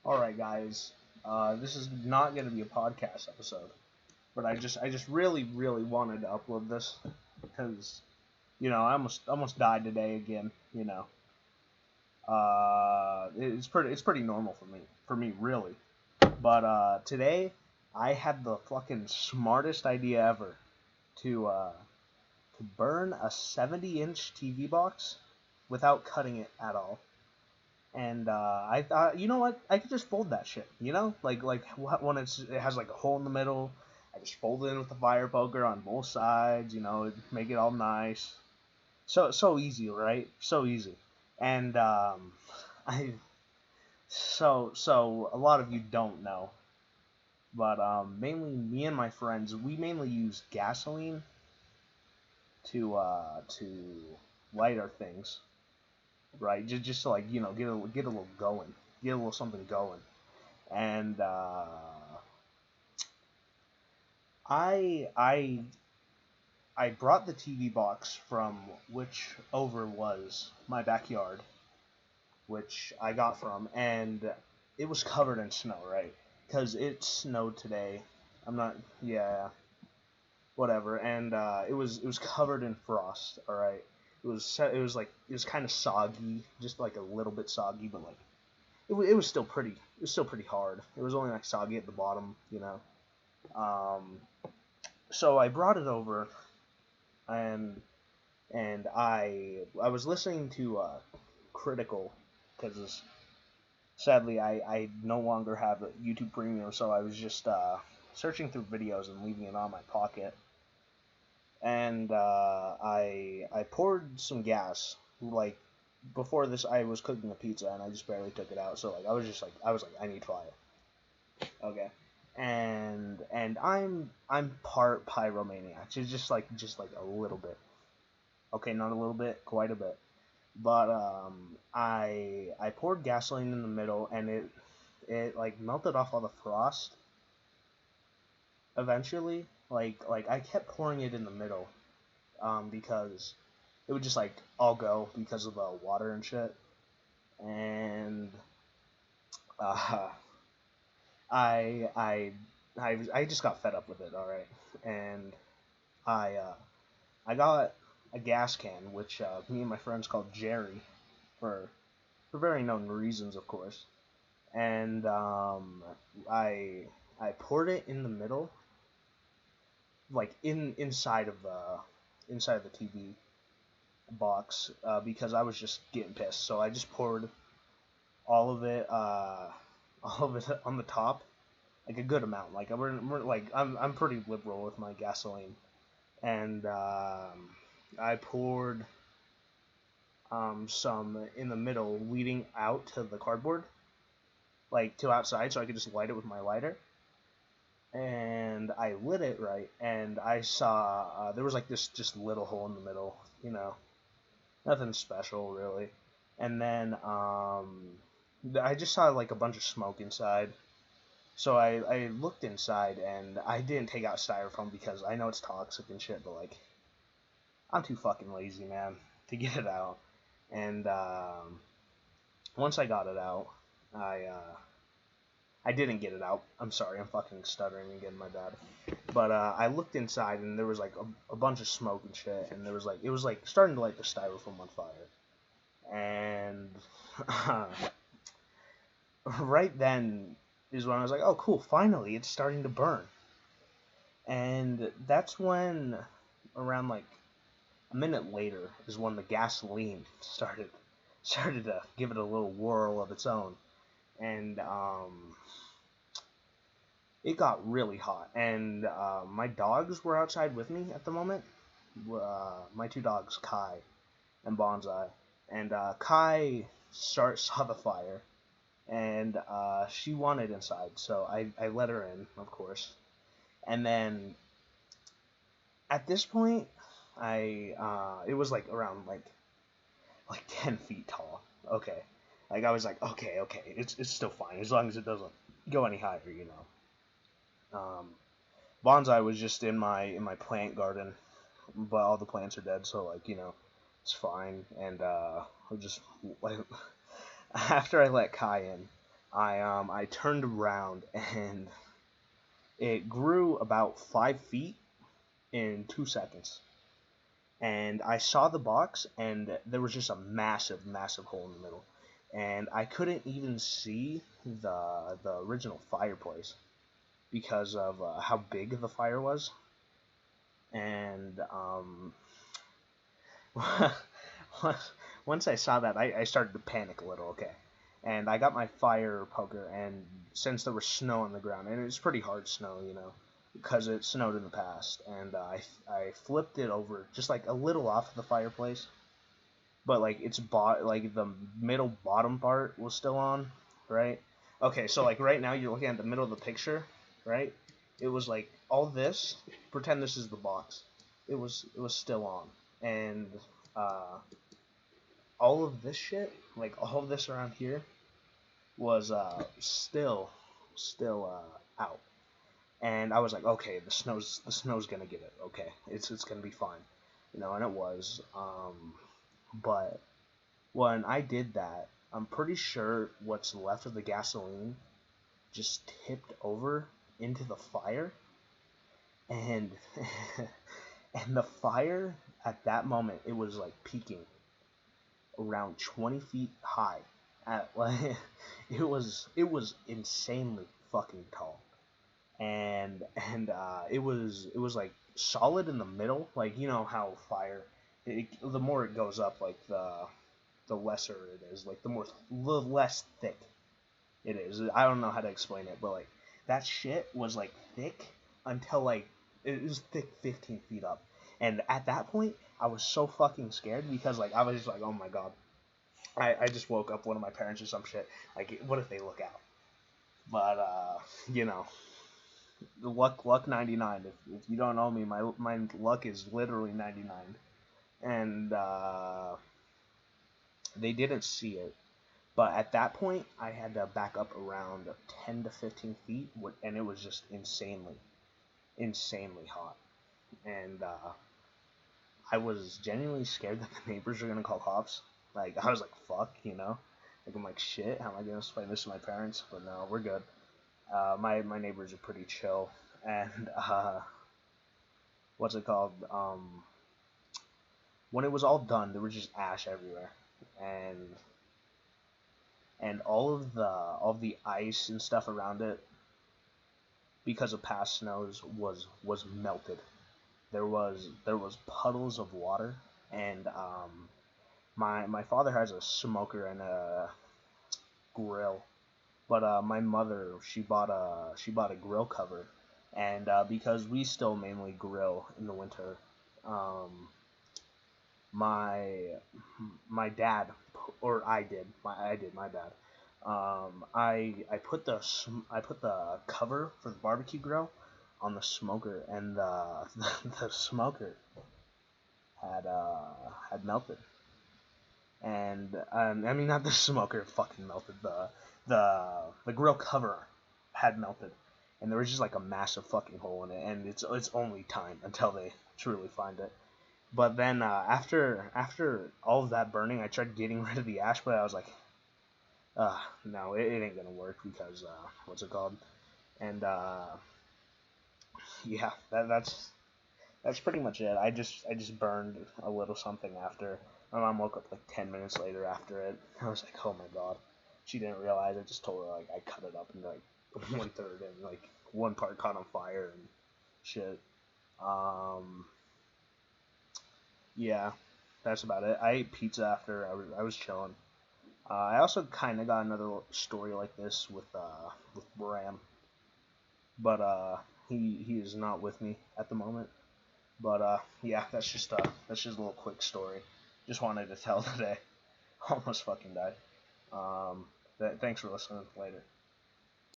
All right, guys. This is not going to be a podcast episode, but I just really wanted to upload this because I almost died today again. It's pretty normal for me really. But today I had the fucking smartest idea ever to burn a 70-inch TV box without cutting it at all. And I thought, you know what? I could just fold that shit. Like when it has like a hole in the middle. I just fold it in with the fire poker on both sides. Make it all nice. So easy, right? So easy. And I so a lot of you don't know, but mainly me and my friends, we mainly use gasoline to light our things, right? Just to, like, get a little going, get a little something going. And I I I brought the TV box from which over was my backyard, which I got from, and it was covered in snow, right? Because it snowed today. I'm not, yeah, whatever. And it was covered in frost. All right. It was kind of soggy, just like a little bit soggy, but like it was still pretty. It was still pretty hard. It was only like soggy at the bottom. Um, so I brought it over, and I was listening to Critical, because sadly I no longer have a YouTube Premium, so I was just searching through videos and leaving it on my pocket. And I poured some gas. Like, before this, I was cooking a pizza and I just barely took it out. So like I was like I need fire. Okay. And I'm part pyromaniac. Just like a little bit. Okay, not a little bit, quite a bit. But I poured gasoline in the middle, and it like melted off all the frost eventually. Like I kept pouring it in the middle, because it would just like all go because of the water and shit. And uh, I I I just got fed up with it. All right, and I got a gas can, which me and my friends called Jerry, for very known reasons, of course. And I poured it in the middle, like inside of the TV box, because I was just getting pissed. So I just poured all of it, all of it on the top, like a good amount. Like I'm pretty liberal with my gasoline, and I poured some in the middle, leading out to the cardboard, like to outside, so I could just light it with my lighter. And I lit it right, and I saw there was like this just little hole in the middle, nothing special really. And then I just saw like a bunch of smoke inside. So I looked inside, and I didn't take out styrofoam because I know it's toxic and shit, but like I'm too fucking lazy, man, to get it out. And once I got it out, I didn't get it out. I'm sorry, I'm fucking stuttering again, my bad. But I looked inside, and there was like a bunch of smoke and shit, and it was like starting to light the styrofoam on fire. And right then is when I was like, oh cool, finally it's starting to burn. And that's when, around like a minute later, is when the gasoline started to give it a little whirl of its own. And it got really hot, and my dogs were outside with me at the moment. My two dogs, Kai and Bonsai, and Kai saw the fire, and she wanted inside, so I let her in, of course. And then at this point, it was like around like 10 feet tall. Okay, like I was like, okay, it's still fine as long as it doesn't go any higher. Bonsai was just in my plant garden, but all the plants are dead, so like it's fine. And I just like after I let Kai in, I turned around and it grew about 5 feet in 2 seconds. And I saw the box, and there was just a massive, massive hole in the middle, and I couldn't even see the original fireplace because of how big the fire was. And once I saw that, I started to panic a little. Okay, and I got my fire poker, and since there was snow on the ground, and it's pretty hard snow, because it snowed in the past, and I flipped it over just like a little off the fireplace, but like like the middle bottom part was still on, right? Okay, so like right now you're looking at the middle of the picture, right? It was like all this. Pretend this is the box. It was still on, and uh, all of this shit, like all of this around here, was still out. And I was like, okay, the snow's gonna get it. Okay, it's gonna be fine, and it was. But when I did that, I'm pretty sure what's left of the gasoline just tipped over into the fire, and and the fire at that moment, it was like peaking around 20 feet high. At like it was insanely fucking tall, and it was like solid in the middle, like how fire, the more it goes up, like the lesser it is, like the less thick it is. I don't know how to explain it, but like that shit was like thick until like it was thick 15 feet up, and at that point I was so fucking scared because like I was just like, oh my god, I just woke up one of my parents or some shit, like what if they look out? But you know the luck 99. If you don't know me, my luck is literally 99, and they didn't see it. But at that point, I had to back up around 10 to 15 feet, and it was just insanely hot. And I was genuinely scared that the neighbors were gonna call cops. Like I was like, fuck, Like I'm like, shit. How am I gonna explain this to my parents? But no, we're good. My neighbors are pretty chill, and what's it called? When it was all done, there was just ash everywhere, and all of the ice and stuff around it, because of past snows, was melted. There was puddles of water, and my father has a smoker and a grill, but my mother, she bought a grill cover, and because we still mainly grill in the winter, um, my my dad, or my dad. I put the cover for the barbecue grill on the smoker, and the smoker had melted. And I mean, not the smoker fucking melted. The grill cover had melted, and there was just like a massive fucking hole in it. And it's only time until they truly find it. But then after all of that burning, I tried getting rid of the ash, but I was like, no, it ain't gonna work because what's it called? And yeah, that's pretty much it. I just burned a little something after. My mom woke up like 10 minutes later after it. I was like, oh my god. She didn't realize. I just told her like I cut it up into like 1/3, and like one part caught on fire and shit. Um, yeah, that's about it. I ate pizza after I was chilling. I also kind of got another story like this with Bram, but he is not with me at the moment. But yeah, that's just a little quick story. Just wanted to tell today. Almost fucking died. Thanks for listening. Later.